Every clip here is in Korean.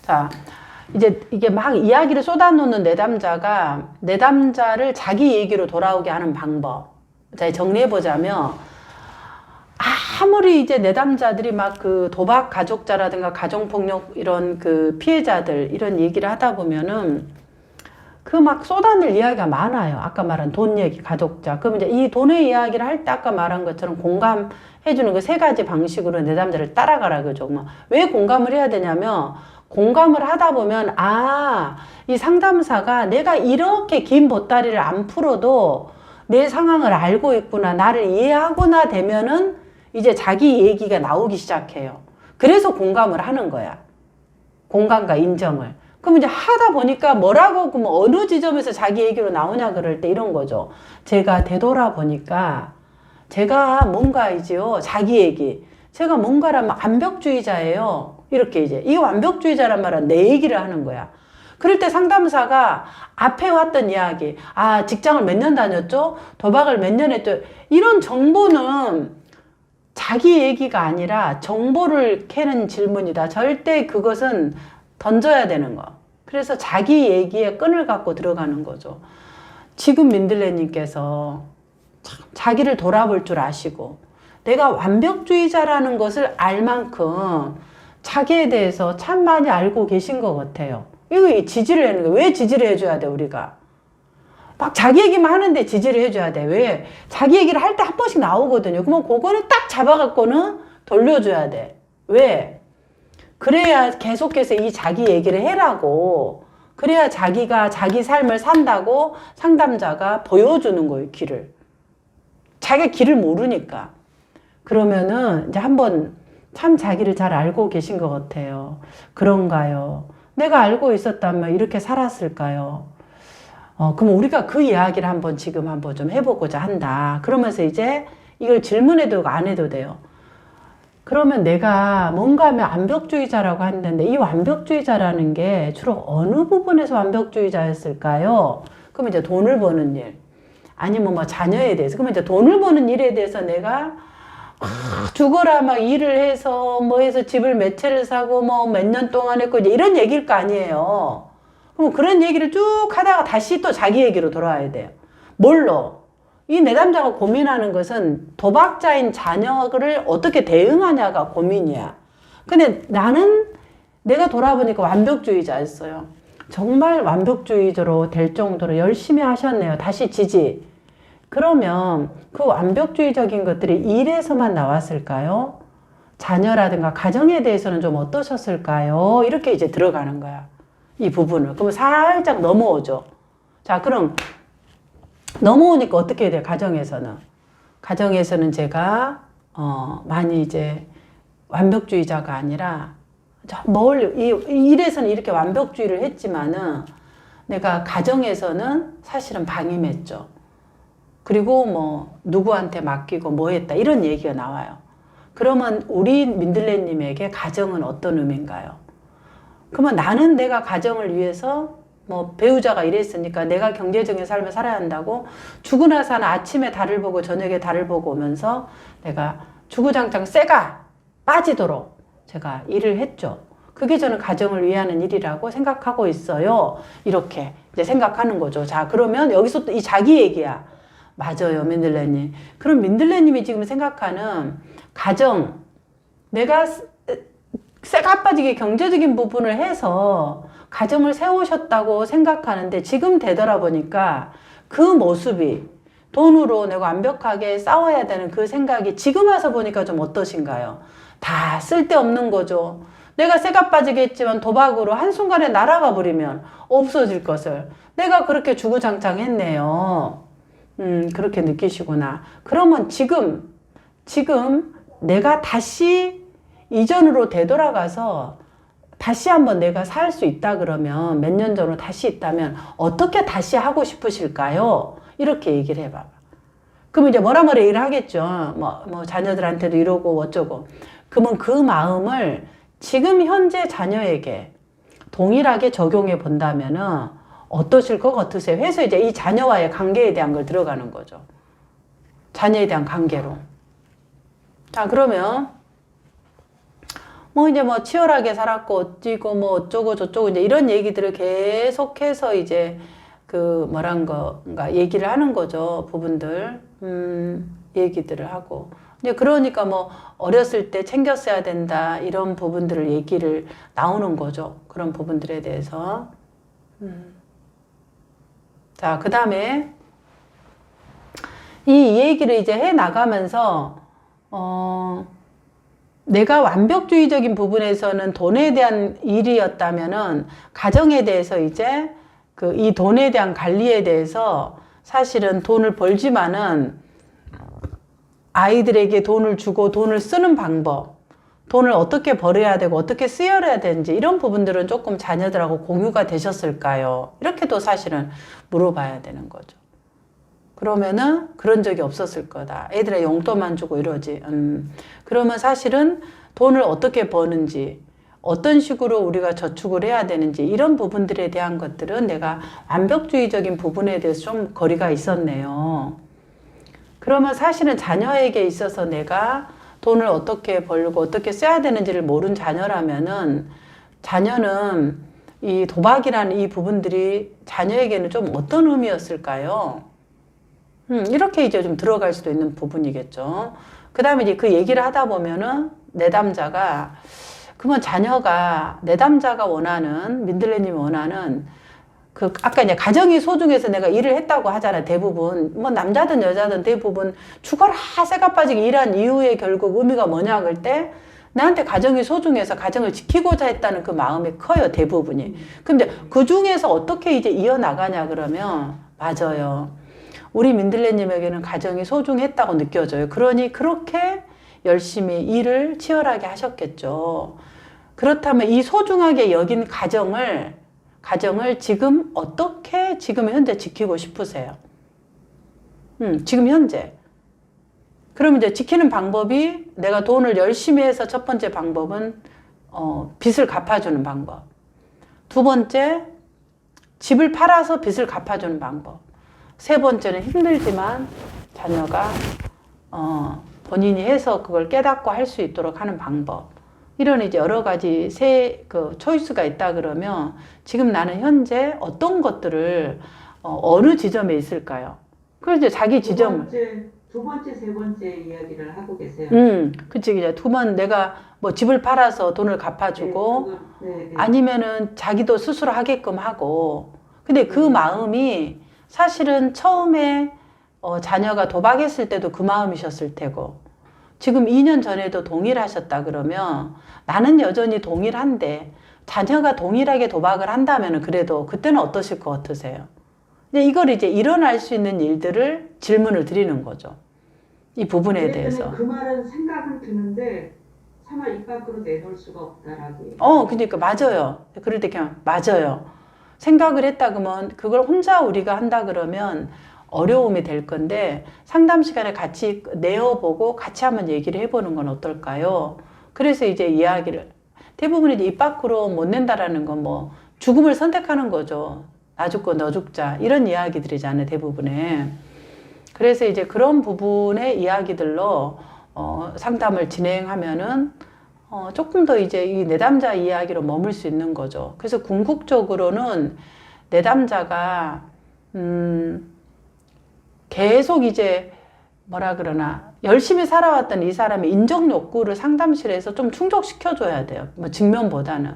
자, 이제 이게 막 이야기를 쏟아놓는 내담자가 내담자를 자기 얘기로 돌아오게 하는 방법. 자, 정리해보자면, 아무리 이제 내담자들이 막 그 도박 가족자라든가 가정폭력 이런 그 피해자들 이런 얘기를 하다 보면은 그 막 쏟아낼 이야기가 많아요. 아까 말한 돈 얘기, 가족자. 그럼 이제 이 돈의 이야기를 할 때 아까 말한 것처럼 공감해주는 그 세 가지 방식으로 내담자를 따라가라 그죠. 뭐 왜 공감을 해야 되냐면 공감을 하다 보면 아, 이 상담사가 내가 이렇게 긴 보따리를 안 풀어도 내 상황을 알고 있구나, 나를 이해하구나 되면은 이제 자기 얘기가 나오기 시작해요. 그래서 공감을 하는 거야. 공감과 인정을. 그럼 이제 하다 보니까 뭐라고, 그럼 어느 지점에서 자기 얘기로 나오냐 그럴 때 이런 거죠. 제가 되돌아보니까 제가 뭔가이지요. 자기 얘기. 제가 뭔가라면 완벽주의자예요. 이렇게 이제. 이 완벽주의자란 말은 내 얘기를 하는 거야. 그럴 때 상담사가 앞에 왔던 이야기, 아, 직장을 몇 년 다녔죠? 도박을 몇 년 했죠? 이런 정보는 자기 얘기가 아니라 정보를 캐는 질문이다. 절대 그것은 던져야 되는 거. 그래서 자기 얘기에 끈을 갖고 들어가는 거죠. 지금 민들레님께서 자기를 돌아볼 줄 아시고 내가 완벽주의자라는 것을 알 만큼 자기에 대해서 참 많이 알고 계신 것 같아요. 이거 지지를 하는 거예요. 왜 지지를 해줘야 돼, 우리가? 막 자기 얘기만 하는데 지지를 해줘야 돼. 왜? 자기 얘기를 할 때 한 번씩 나오거든요. 그러면 그거는 딱 잡아갖고는 돌려줘야 돼. 왜? 그래야 계속해서 이 자기 얘기를 해라고. 그래야 자기가 자기 삶을 산다고 상담자가 보여주는 거예요, 길을. 자기가 길을 모르니까. 그러면은 이제 한번 참 자기를 잘 알고 계신 것 같아요. 그런가요? 내가 알고 있었다면 이렇게 살았을까요? 그럼 우리가 그 이야기를 지금 한번 좀 해보고자 한다. 그러면서 이제 이걸 질문해도 안 해도 돼요. 그러면 내가 뭔가 하면 완벽주의자라고 했는데 이 완벽주의자라는 게 주로 어느 부분에서 완벽주의자였을까요? 그러면 이제 돈을 버는 일. 아니면 뭐 자녀에 대해서. 그러면 이제 돈을 버는 일에 대해서 내가 죽어라 막 일을 해서 뭐 해서 집을 몇 채를 사고 뭐 몇 년 동안 했고 이제 이런 얘기일 거 아니에요. 그럼 그런 얘기를 쭉 하다가 다시 또 자기 얘기로 돌아와야 돼요. 뭘로? 이 내담자가 고민하는 것은 도박자인 자녀를 어떻게 대응하냐가 고민이야. 근데 나는 내가 돌아보니까 완벽주의자였어요. 정말 완벽주의자로 될 정도로 열심히 하셨네요. 다시 지지. 그러면 그 완벽주의적인 것들이 일에서만 나왔을까요? 자녀라든가 가정에 대해서는 좀 어떠셨을까요? 이렇게 이제 들어가는 거야. 이 부분을. 그러면 살짝 넘어오죠. 자, 그럼 넘어오니까 어떻게 해야 돼요? 가정에서는. 가정에서는 제가 많이 이제 완벽주의자가 아니라 멀리 이 일에서는 이렇게 완벽주의를 했지만은 내가 가정에서는 사실은 방임했죠. 그리고 뭐 누구한테 맡기고 뭐 했다 이런 얘기가 나와요. 그러면 우리 민들레님에게 가정은 어떤 의미인가요? 그러면 나는 내가 가정을 위해서 뭐 배우자가 이랬으니까 내가 경제적인 삶을 살아야 한다고 죽고 나서는 아침에 달을 보고 저녁에 달을 보고 오면서 내가 주구장창 쇠가 빠지도록 제가 일을 했죠. 그게 저는 가정을 위하는 일이라고 생각하고 있어요. 이렇게 이제 생각하는 거죠. 자, 그러면 여기서 또 이 자기 얘기야. 맞아요, 민들레님. 그럼 민들레님이 지금 생각하는 가정, 내가 쇠가 빠지게 경제적인 부분을 해서 가정을 세우셨다고 생각하는데 지금 되돌아보니까 그 모습이 돈으로 내가 완벽하게 싸워야 되는 그 생각이 지금 와서 보니까 좀 어떠신가요? 다 쓸데없는 거죠. 내가 쇠가 빠지게 했지만 도박으로 한순간에 날아가 버리면 없어질 것을 내가 그렇게 주구장창 했네요. 그렇게 느끼시구나. 그러면 지금 내가 다시 이전으로 되돌아가서 다시 한번 내가 살 수 있다 그러면 몇 년 전으로 다시 있다면 어떻게 다시 하고 싶으실까요? 이렇게 얘기를 해봐. 그럼 이제 뭐라 얘기를 하겠죠. 뭐 자녀들한테도 이러고 어쩌고. 그러면 그 마음을 지금 현재 자녀에게 동일하게 적용해 본다면은 어떠실 것 같으세요? 해서 이제 이 자녀와의 관계에 대한 걸 들어가는 거죠. 자녀에 대한 관계로. 자, 그러면 뭐 이제 뭐 치열하게 살았고 어찌고 뭐 어쩌고 저쩌고 이제 이런 얘기들을 계속해서 이제 그 뭐란가 얘기를 하는 거죠. 부분들 얘기들을 하고 이제 그러니까 뭐 어렸을 때 챙겼어야 된다 이런 부분들을 얘기를 나오는 거죠. 그런 부분들에 대해서 자, 그 다음에 이 얘기를 이제 해 나가면서 내가 완벽주의적인 부분에서는 돈에 대한 일이었다면은 가정에 대해서 이제 그 이 돈에 대한 관리에 대해서 사실은 돈을 벌지만은 아이들에게 돈을 주고 돈을 쓰는 방법, 돈을 어떻게 벌어야 되고 어떻게 쓰여야 되는지 이런 부분들은 조금 자녀들하고 공유가 되셨을까요? 이렇게도 사실은 물어봐야 되는 거죠. 그러면은 그런 적이 없었을 거다. 애들의 용돈만 주고 이러지. 그러면 사실은 돈을 어떻게 버는지, 어떤 식으로 우리가 저축을 해야 되는지 이런 부분들에 대한 것들은 내가 완벽주의적인 부분에 대해서 좀 거리가 있었네요. 그러면 사실은 자녀에게 있어서 내가 돈을 어떻게 벌고 어떻게 써야 되는지를 모르는 자녀라면은 자녀는 이 도박이라는 이 부분들이 자녀에게는 좀 어떤 의미였을까요? 이렇게 이제 좀 들어갈 수도 있는 부분이겠죠. 그 다음에 이제 그 얘기를 하다 보면은 내담자가, 그러면 자녀가, 내담자가 원하는, 민들레님이 원하는, 그, 아까 이제 가정이 소중해서 내가 일을 했다고 하잖아요. 대부분. 뭐 남자든 여자든 대부분 죽어라, 새가 빠지게 일한 이후에 결국 의미가 뭐냐, 그럴 때, 나한테 가정이 소중해서 가정을 지키고자 했다는 그 마음이 커요, 대부분이. 근데 그 중에서 어떻게 이제 이어나가냐, 그러면, 맞아요. 우리 민들레님에게는 가정이 소중했다고 느껴져요. 그러니 그렇게 열심히 일을 치열하게 하셨겠죠. 그렇다면 이 소중하게 여긴 가정을 지금 어떻게 지금 현재 지키고 싶으세요? 지금 현재. 그럼 이제 지키는 방법이 내가 돈을 열심히 해서 첫 번째 방법은 빚을 갚아주는 방법. 두 번째, 집을 팔아서 빚을 갚아주는 방법. 세 번째는 힘들지만 자녀가 본인이 해서 그걸 깨닫고 할 수 있도록 하는 방법. 이런 이제 여러 가지 그 초이스가 있다 그러면 지금 나는 현재 어떤 것들을 어느 지점에 있을까요? 그래서 이제 자기 지점. 두 번째, 세 번째 이야기를 하고 계세요. 그치, 이제 두 번 내가 뭐 집을 팔아서 돈을 갚아주고, 네. 아니면은 자기도 스스로 하게끔 하고, 근데 그 마음이 사실은 처음에 자녀가 도박했을 때도 그 마음이셨을 테고, 지금 2년 전에도 동일하셨다 그러면 나는 여전히 동일한데 자녀가 동일하게 도박을 한다면 그래도 그때는 어떠실 것 같으세요? 근데 이걸 이제 일어날 수 있는 일들을 질문을 드리는 거죠. 이 부분에 대해서. 그 말은 생각은 드는데 차마 입 밖으로 내놓을 수가 없다라고. 그러니까 맞아요. 그럴 때 그냥 맞아요. 생각을 했다 그러면 그걸 혼자 우리가 한다 그러면 어려움이 될 건데 상담 시간에 같이 내어보고 같이 한번 얘기를 해보는 건 어떨까요? 그래서 이제 이야기를 대부분 이제 입 밖으로 못 낸다라는 건 뭐 죽음을 선택하는 거죠. 나 죽고 너 죽자 이런 이야기들이잖아요, 대부분에. 그래서 이제 그런 부분의 이야기들로 상담을 진행하면은 조금 더 이제 이 내담자 이야기로 머물 수 있는 거죠. 그래서 궁극적으로는 내담자가 계속 이제 뭐라 그러나 열심히 살아왔던 이 사람의 인정 욕구를 상담실에서 좀 충족시켜줘야 돼요. 뭐 직면보다는.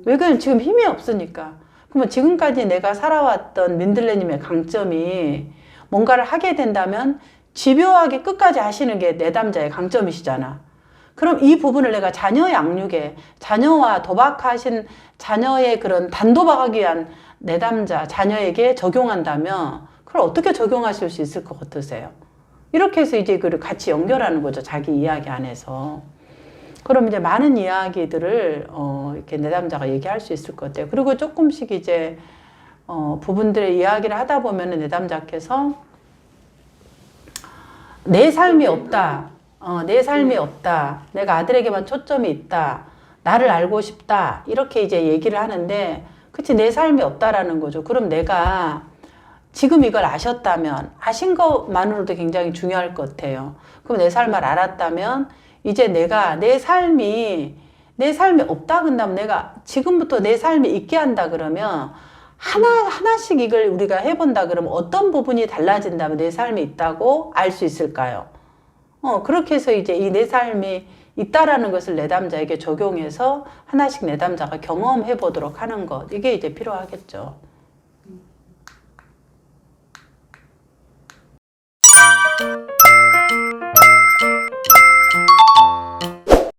왜 그러면 지금 힘이 없으니까. 그러면 지금까지 내가 살아왔던 민들레님의 강점이 뭔가를 하게 된다면 집요하게 끝까지 하시는 게 내담자의 강점이시잖아. 그럼 이 부분을 내가 자녀 양육에, 자녀와 도박하신 자녀의 그런 단도박하기 위한 내담자, 자녀에게 적용한다면 그걸 어떻게 적용하실 수 있을 것 같으세요? 이렇게 해서 이제 그걸 같이 연결하는 거죠. 자기 이야기 안에서. 그럼 이제 많은 이야기들을 이렇게 내담자가 얘기할 수 있을 것 같아요. 그리고 조금씩 이제 부분들의 이야기를 하다 보면은 내담자께서 내 삶이 없다. 내 삶이 없다. 내가 아들에게만 초점이 있다. 나를 알고 싶다. 이렇게 이제 얘기를 하는데, 그치, 내 삶이 없다라는 거죠. 그럼 내가 지금 이걸 아셨다면, 아신 것만으로도 굉장히 중요할 것 같아요. 그럼 내 삶을 알았다면, 이제 내가 내 삶이 내 삶이 없다 그런다면 내가 지금부터 내 삶이 있게 한다 그러면 하나씩 이걸 우리가 해본다 그러면 어떤 부분이 달라진다면 내 삶이 있다고 알 수 있을까요? 그렇게 해서 이제 이 내 삶이 있다라는 것을 내담자에게 적용해서 하나씩 내담자가 경험해 보도록 하는 것, 이게 이제 필요하겠죠.